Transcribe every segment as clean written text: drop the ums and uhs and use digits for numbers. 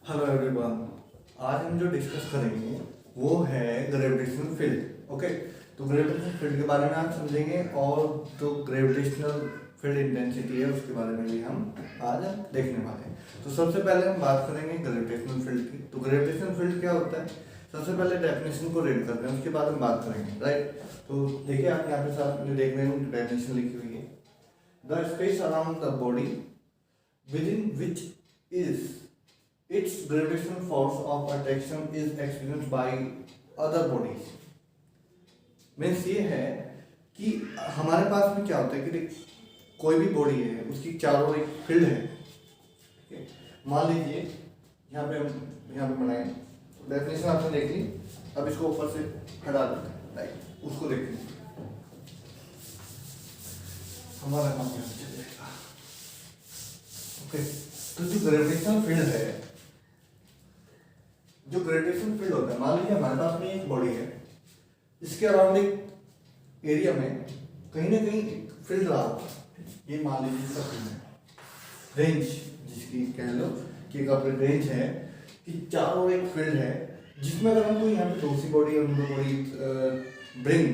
Hello everyone. आज हम जो डिस्कस करेंगे वो है ग्रेविटेशनल फील्ड। ओके, तो ग्रेविटेशनल फील्ड के बारे में आप समझेंगे और जो ग्रेविटेशनल फील्ड इंटेंसिटी है उसके बारे में भी हम आज देखने वाले हैं। तो सबसे पहले हम बात करेंगे ग्रेविटेशनल फील्ड की। तो ग्रेविटेशनल फील्ड क्या होता है, सबसे पहले डेफिनेशन को रीड करते हैं, उसके बाद हम बात करेंगे। राइट, तो देखिए आप यहाँ पे साथ में देख रहे हैं डेफिनेशन लिखी हुई है। The space around the body within which is its gravitational force of attraction is experienced by other bodies। Means ये है कि हमारे पास में क्या होता है कि देख, कोई भी बॉडी है उसकी चारों एक फील्ड है। ठीक है, मान लीजिए यहाँ पे बनाए, डेफिनेशन आपने देख ली। अब इसको ऊपर से हटा देते हैं, राइट, उसको देखते हैं हमारा काम कैसे चलेगा। ओके, तो जो ग्रेविटेशनल फील्ड है, जो ग्रेविटेशनल फील्ड होता है, मान लीजिए हमारे पास में एक बॉडी है, इसके अराउंड एक एरिया में कहीं ना कहीं एक फील्ड रहा होगा। ये मान लीजिए इसका फील्ड है, रेंज जिसकी कह लो कि एक अपनी रेंज है कि चारों एक फील्ड है, जिसमें अगर हम कोई यहाँ पे दूसरी बॉडी और body bring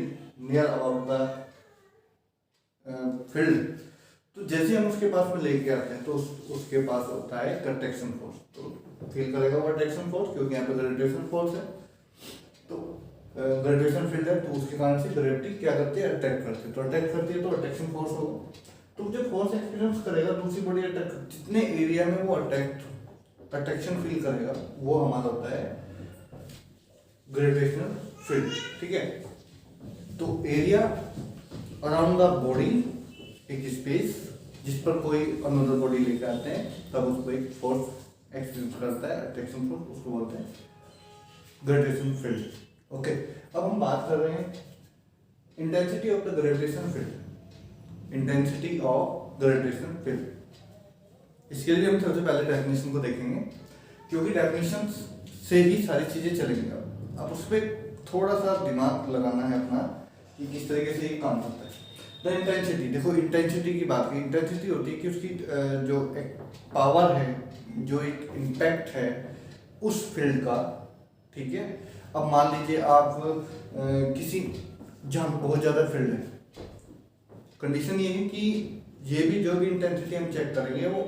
near about the field, तो जैसे हम उसके पास में लेके आते हैं तो उसके पास होता है अट्रैक्शन फोर्स। तो फील करेगा वो अट्रैक्शन फोर्स, क्योंकि यहाँ पे ग्रेविटेशन फोर्स है। तो ग्रेविटेशन फील्ड है, तो उसके कारण से ग्रेविटी क्या करती है, अट्रैक्ट करती है। तो अट्रैक्ट करती है तो अट्रैक्शन फोर्स होगा। तो जो फोर्स एक्सपीरियंस करेगा दूसरी बॉडी अट्रैक्ट, जितने एरिया में वो अट्रैक्शन फील करेगा वो हमारा होता है ग्रेविटेशनल फील्ड। ठीक है, तो एरिया अराउंड द बॉडी, एक स्पेस जिस पर कोई अनदर बॉडी लेकर आते हैं तब उसको एक फोर्स एक्सपीरियंस करता है, अट्रैक्शन फोर्स, उसको बोलते हैं ग्रेविटेशन फील्ड। ओके, अब हम बात कर रहे हैं intensity of the gravitation field. Intensity of gravitation field, इसके लिए हम सबसे पहले डेफिनेशन को देखेंगे, क्योंकि डेफिनेशन से ही सारी चीजें चलेंगी। अब उस पर थोड़ा सा दिमाग लगाना है अपना कि किस तरीके से ये काम करता है। द इंटेंसिटी, देखो इंटेंसिटी की बात की, इंटेंसिटी होती है कि उसकी जो एक पावर है, जो एक इम्पैक्ट है उस फील्ड का। ठीक है, अब मान लीजिए आप किसी जहाँ बहुत ज़्यादा फील्ड है, कंडीशन ये है कि ये भी जो भी इंटेंसिटी हम चेक करेंगे वो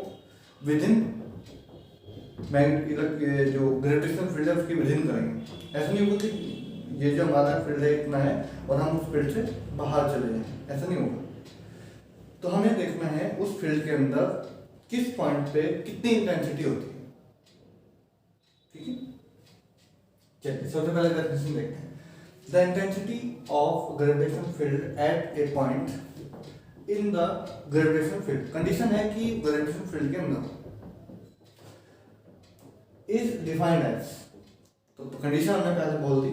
विद इन जो ग्रेविटेशनल फील्ड है उसके विद इन करेंगे। ऐसा नहीं होगा कि ये जो हमारा फील्ड है इतना है और हम उस फील्ड से बाहर चले जाएं, ऐसा नहीं होगा। तो हमें देखना है उस फील्ड के अंदर किस पॉइंट पे कितनी इंटेंसिटी होती है। ठीक है, चलिए सबसे पहले डेफिनेशन देखते हैं। The intensity of gravitation field at A point in the gravitation field, condition है कि ग्रेविटेशन फील्ड के अंदर इज डिफाइंड एज, तो कंडीशन हमने पहले बोल दी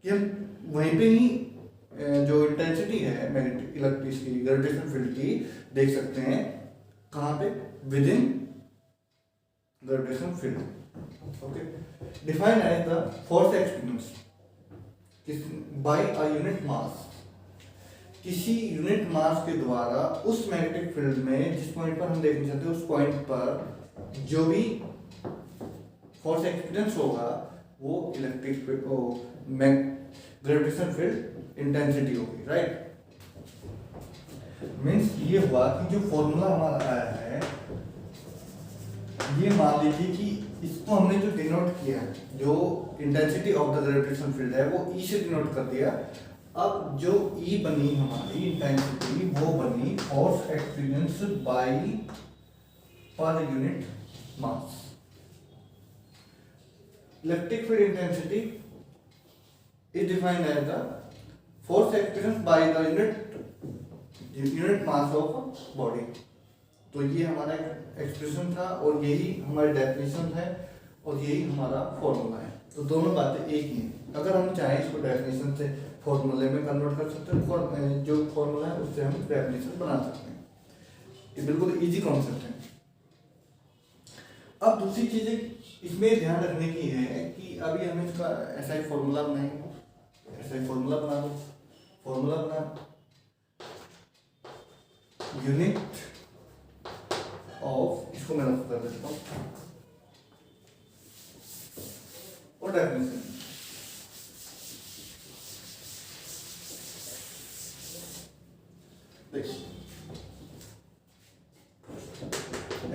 कि हम वहीं पे ही जो इंटेंसिटी है इलेक्ट्रिक की ग्रेविटेशनल फील्ड की देख सकते हैं, कहाँ पे, within gravitational field. Okay, define as the force experience by a unit mass, किसी यूनिट मास के द्वारा उस मैग्नेटिक फील्ड में जिस पॉइंट पर हम देखना चाहते हैं उस पॉइंट पर जो भी फोर्स एक्सपीरियंस होगा वो इलेक्ट्रिक ग्रेविटेशनल फील्ड इंटेंसिटी होगी। राइट, मीन्स ये हुआ कि जो फॉर्मूला हमारा आया है, ये मान लीजिए कि इसको हमने जो डिनोट किया है, जो intensity of the gravitational field है वो ई से डिनोट कर दिया। अब जो ई बनी हमारी इंटेंसिटी वो बनी force experience bye per unit mass. Electric field intensity is defined as the force experienced by the unit mass of body। तो ये हमारा एक्सप्रेशन था और यही हमारी डेफिनेशन है और यही हमारा फॉर्मूला है। तो दोनों बातें एक ही हैं। अगर हम चाहें इसको डेफिनेशन से फॉर्मूले में कन्वर्ट कर सकते हैं, जो फॉर्मूला है उससे हम डेफिनेशन बना सकते हैं। ये बिल्कुल इजी कॉन्सेप्ट है। अब दूसरी चीज़ इसमें ध्यान रखने की है कि अभी हम इसका ऐसा ही फॉर्मूला बनाएंगे, ऐसा ही फॉर्मूला बना दो, फॉर्मूला बना यूनिट ऑफ, इसको मैं रफ कर देता हूँ, और definition.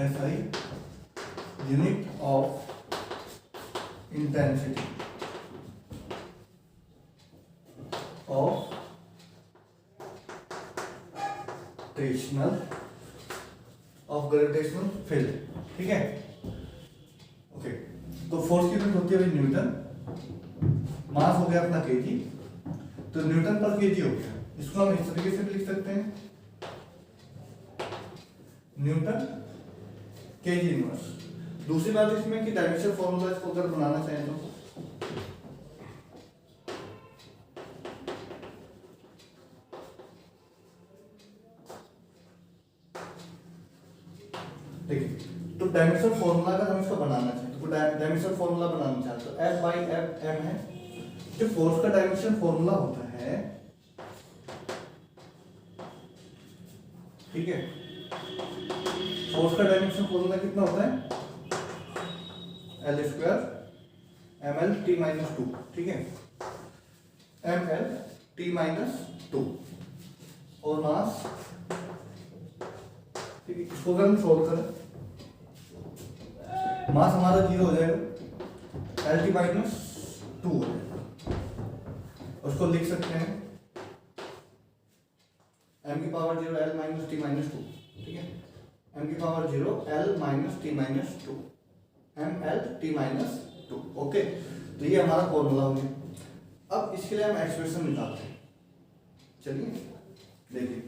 SI unit of intensity of gravitational field. ठीक है, ओके। तो फोर्स की यूनिट होती है भाई न्यूटन, मास हो गया अपना केजी, तो न्यूटन पर केजी हो गया। इसको हम इस तरीके से भी लिख सकते हैं, न्यूटन केजी इनवर्स। दूसरी बात इसमें कि डायमेंशन फॉर्मूला इसको अगर बनाना चाहें तो देखिए, तो डायमेंशन फॉर्मूला अगर हम इसको बनाना चाहें तो डायमेंशन फॉर्मूला बनाना चाहते तो F बाई एफ एम है। जो फोर्स का डायमेंशन फॉर्मूला होता है, ठीक है, फोर्स का डायमेंशन फॉर्मूला कितना होता है, L square ml t minus 2। ठीक है, ml t माइनस 2 और मास। ठीक है, इसको अगर हम सोल्व करें, मास हमारा 0 हो जाएगा, एल टी माइनस 2 हो जाएगा। उसको लिख सकते हैं m की power 0 l minus T minus 2। ठीक है, m की power 0 l minus T minus 2, m l t minus 2। Okay, तो ये हमारा फॉर्मूला हो गया। अब इसके लिए हम एक्सप्रेशन निकालते हैं। चलिए देखिए,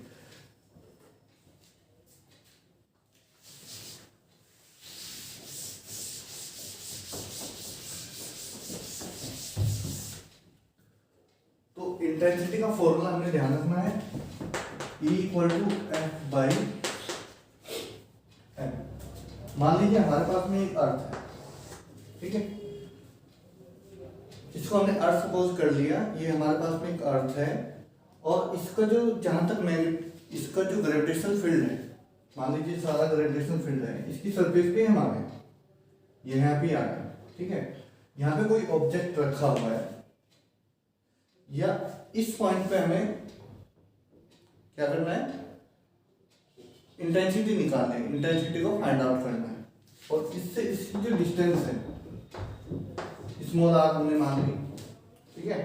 इंटेंसिटी का फॉर्मूला हमने ध्यान रखना है, E equal to F by M. मान लीजिए हमारे पास में एक अर्थ है, ठीक है, इसको हमने अर्थ सपोज कर लिया, ये हमारे पास में एक अर्थ है और इसका जो जहां तक इसका जो ग्रेविटेशनल फील्ड है, मान लीजिए सारा ग्रेविटेशनल फील्ड है, इसकी सरफेस पे हम आ गए, ये यहाँ पे आ गए। ठीक है, यहाँ पे कोई ऑब्जेक्ट रखा हुआ है या इस पॉइंट पे हमें क्या करना है, इंटेंसिटी निकालनी है, इंटेंसिटी को फाइंड आउट करना है। और इससे इसकी जो डिस्टेंस है स्मॉल आर हमने मान ली, ठीक है,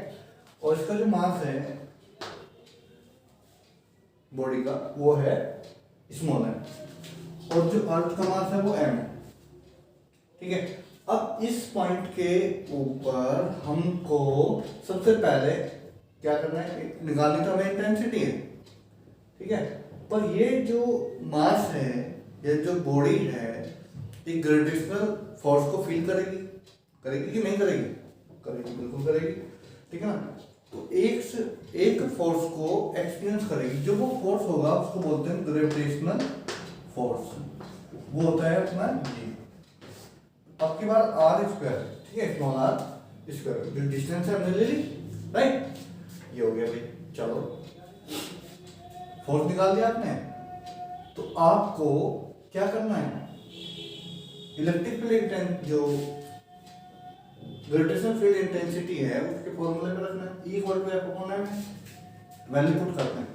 और इसका जो मास है बॉडी का वो है स्मॉल है, और जो अर्थ का मास है वो m है। ठीक है, अब इस पॉइंट के ऊपर हमको सबसे पहले क्या करना है, निकालनी तो हमें इंटेंसिटी है। ठीक है, पर ये जो मास है, ये जो बॉडी है, एक ग्रेविटेशनल फोर्स को फील करेगी, करेगी कि नहीं करेगी, करेगी, बिल्कुल करेगी। ठीक है ना, तो एक फोर्स को एक्सपीरियंस करेगी, जो वो फोर्स होगा उसको बोलते हैं ग्रेविटेशनल फोर्स, वो होता है अपना G। अब की बार आर स्क्वायर, ठीक है, स्मॉल आर स्क्वायर, जो डिस्टेंस है हमने ले ली, राइट, ये हो गया भाई। चलो फोर्स निकाल दिया आपने, तो आपको क्या करना है, इलेक्ट्रिक फील्ड जो ग्रेविटेशनल फील्ड इंटेंसिटी है उसके फॉर्मूले पे रखना है, E equal to F upon M, value put करते हैं।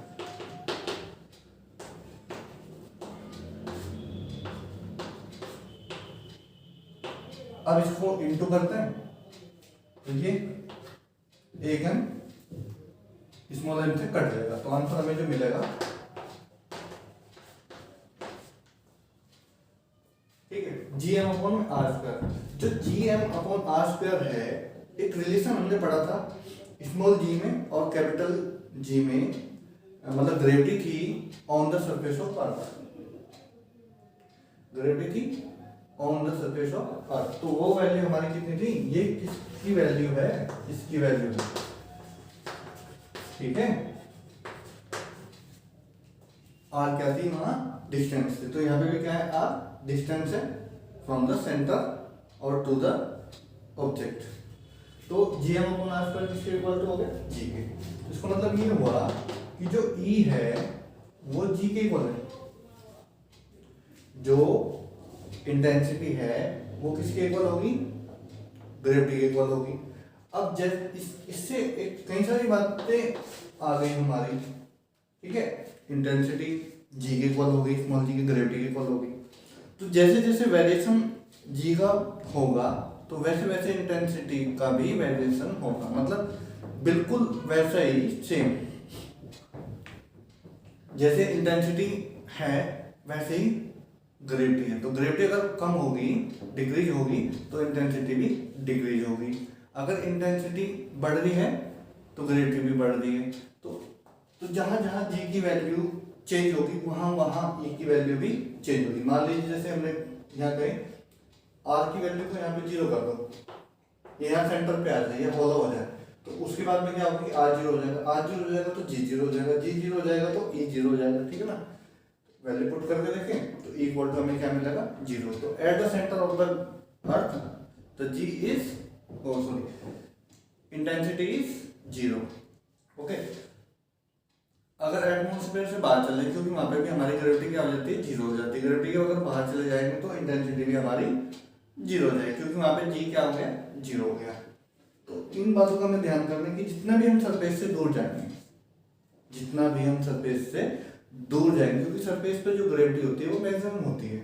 अब इसको इंटू करते हैं, तो ये एक एम स्मॉल एम से कट जाएगा, तो आंसर हमें जो मिलेगा, ठीक है, G M upon R square. जो G M upon R square है, एक रिलेशन हमने पढ़ा था स्मॉल जी में और कैपिटल जी में, मतलब ग्रेविटी थी on the surface of earth, gravity थी on the surface of earth, तो वो वैल्यू हमारी कितनी थी, ये किसकी वैल्यू है, इसकी वैल्यू है। ठीक है, आर क्या थी वहां, डिस्टेंस थी, तो यहाँ पे भी क्या है, आर डिस्टेंस है फ्रॉम द सेंटर और टू द ऑब्जेक्ट। तो G M upon R square किसके इक्वल टू हो गया, जी के। इसका मतलब ये हुआ कि जो ई है वो जी के इक्वल है, जो इंटेंसिटी है वो किसके इक्वल होगी, ग्रेविटी के इक्वल होगी। अब जब इससे कई सारी बातें आ गई हमारी, ठीक है। इंटेंसिटी जी के इक्वल होगी, स्मॉल जी की ग्रेविटी के इक्वल होगी। तो जैसे जैसे वेरिएशन जी का होगा तो वैसे वैसे इंटेंसिटी का भी वेरिएशन होगा, मतलब बिल्कुल वैसा ही सेम। जैसे इंटेंसिटी है वैसे ही ग्रेविटी है। तो ग्रेविटी अगर कम होगी, डिक्रीज होगी, तो इंटेंसिटी भी डिक्रीज होगी। अगर इंटेंसिटी बढ़ रही है तो ग्रेविटी भी बढ़ रही है। तो जहां जहां जी की वैल्यू चेंज होगी वहां वहां ई की वैल्यू भी चेंज होगी। मान लीजिए जैसे हमने यहाँ कहे आर की वैल्यू को यहाँ पे 0 कर दो, ये यहाँ सेंटर पे आ जाए, ये होलो हो जाए, तो उसके बाद में क्या होगी, आर 0 हो जाएगा, आर 0 हो जाएगा तो जी 0 हो जाएगा, जी 0 हो जाएगा तो ई 0 हो जाएगा, ठीक है ना। वैल्यू पुट करके देखें तो ई इक्वल टू हमें क्या मिलेगा 0। तो at the centre of the earth the G is intensity is 0। Okay, अगर एटमॉस्फेयर से बाहर चले, क्योंकि वहां पे भी हमारी ग्रेविटी क्या हो जाती है 0 हो जाती है। ग्रेविटी के अगर बाहर चले जाएंगे तो इंटेंसिटी भी हमारी 0 हो जाएगी, क्योंकि वहां पे जी क्या हो गया 0 हो गया। तो इन बातों का हमें ध्यान करना है कि जितना भी हम सरफेस से दूर जाएंगे, जितना भी हम सरफेस से दूर जाएंगे, क्योंकि सरफेस पे जो ग्रेविटी होती है वो मैक्सिमम होती है,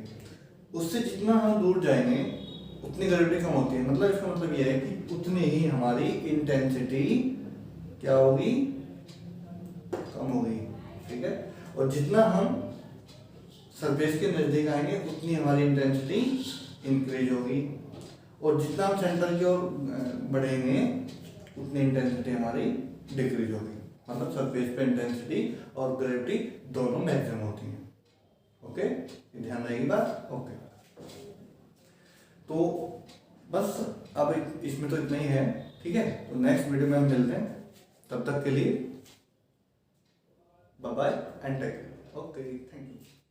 उससे जितना हम दूर जाएंगे उतनी ग्रेविटी कम होती है। मतलब इसका मतलब यह है कि उतनी ही हमारी इंटेंसिटी क्या होगी, कम होगी, ठीक है। और जितना हम सरफेस के नजदीक आएंगे उतनी हमारी इंटेंसिटी इंक्रीज होगी, और जितना हम सेंटर की ओर बढ़ेंगे उतनी इंटेंसिटी हमारी डिक्रीज होगी। मतलब सरफेस पे इंटेंसिटी और ग्रेविटी दोनों मैक्सिमम होती हैं। ओके, ध्यान रहेगी बात। ओके, तो बस अब इसमें तो इतना ही है, ठीक है। तो नेक्स्ट वीडियो में हम मिलते हैं, तब तक के लिए bye bye and take care. Okay, thank you.